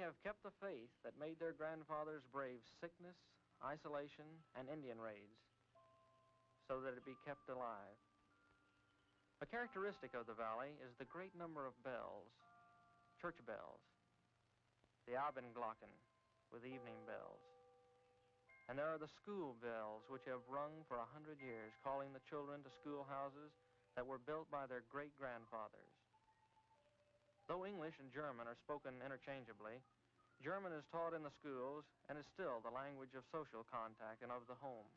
have kept the faith that made their grandfathers brave sickness, isolation, and Indian raids, so that it be kept alive. A characteristic of the valley is the great number of bells, church bells, the Abendglocken with evening bells. And there are the school bells which have rung for 100 years, calling the children to schoolhouses that were built by their great-grandfathers. Though English and German are spoken interchangeably, German is taught in the schools and is still the language of social contact and of the home.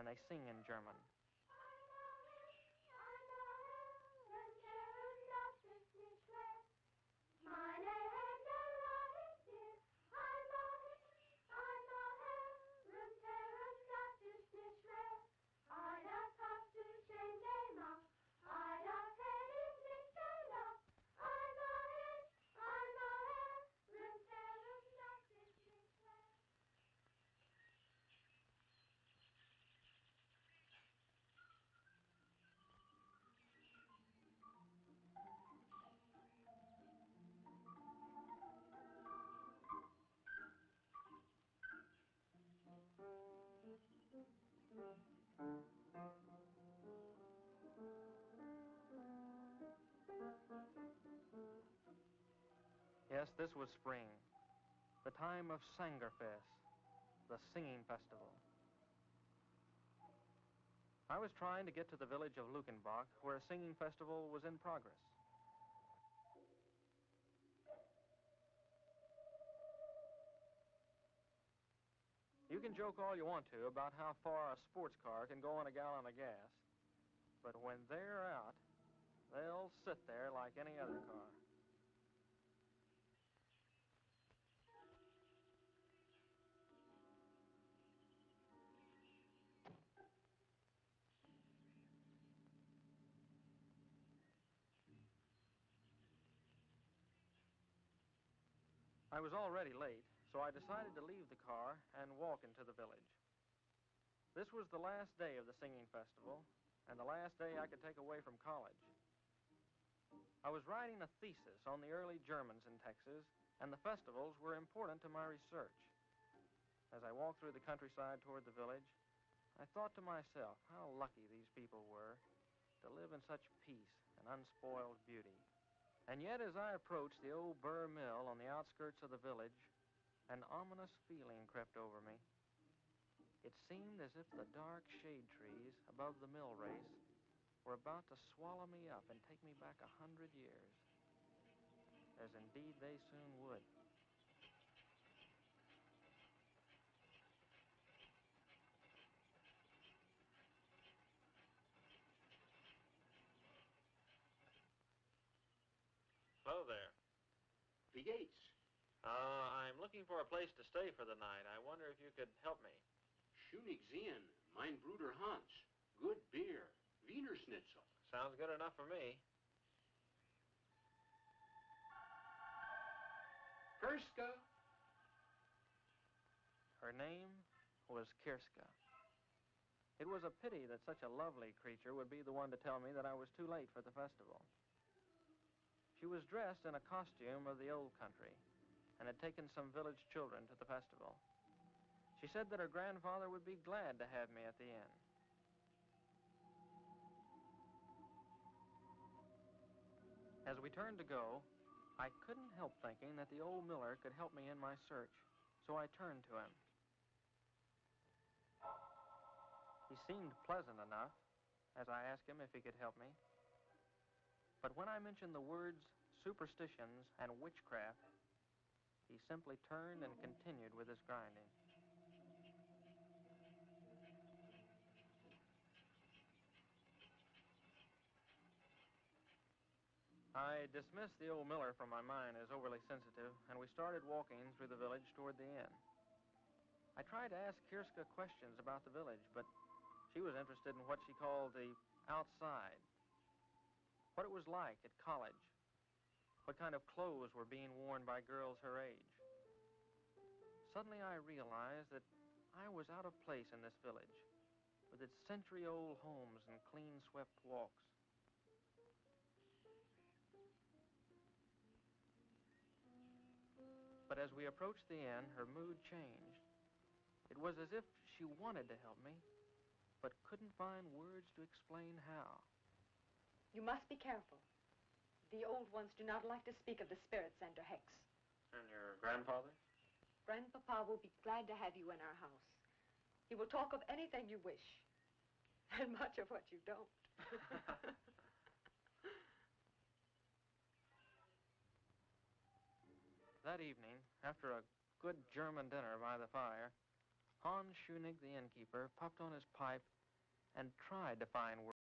And they sing in German. Yes, this was spring, the time of Sangerfest, the singing festival. I was trying to get to the village of Lukenbach, where a singing festival was in progress. You can joke all you want to about how far a sports car can go on a gallon of gas, but when they're out, they'll sit there like any other car. I was already late, so I decided to leave the car and walk into the village. This was the last day of the singing festival, and the last day I could take away from college. I was writing a thesis on the early Germans in Texas, and the festivals were important to my research. As I walked through the countryside toward the village, I thought to myself how lucky these people were to live in such peace and unspoiled beauty. And yet, as I approached the old burr mill on the outskirts of the village, an ominous feeling crept over me. It seemed as if the dark shade trees above the mill race were about to swallow me up and take me back 100 years, as indeed they soon would. Hello there. Wie geht's? I'm looking for a place to stay for the night. I wonder if you could help me. Schönig sehen, mein Bruder Hans. Good beer, Wiener Schnitzel. Sounds good enough for me. Kirska. Her name was Kirska. It was a pity that such a lovely creature would be the one to tell me that I was too late for the festival. She was dressed in a costume of the old country and had taken some village children to the festival. She said that her grandfather would be glad to have me at the inn. As we turned to go, I couldn't help thinking that the old miller could help me in my search, so I turned to him. He seemed pleasant enough as I asked him if he could help me. But when I mentioned the words superstitions and witchcraft, he simply turned and continued with his grinding. I dismissed the old miller from my mind as overly sensitive, and we started walking through the village toward the inn. I tried to ask Kirska questions about the village, but she was interested in what she called the outside, what it was like at college, what kind of clothes were being worn by girls her age. Suddenly I realized that I was out of place in this village, with its century-old homes and clean-swept walks. But as we approached the inn, her mood changed. It was as if she wanted to help me, but couldn't find words to explain how. You must be careful. The old ones do not like to speak of the spirits and or hex. And your grandfather? Grandpapa will be glad to have you in our house. He will talk of anything you wish, and much of what you don't. That evening, after a good German dinner by the fire, Hans Schunig, the innkeeper, puffed on his pipe and tried to find words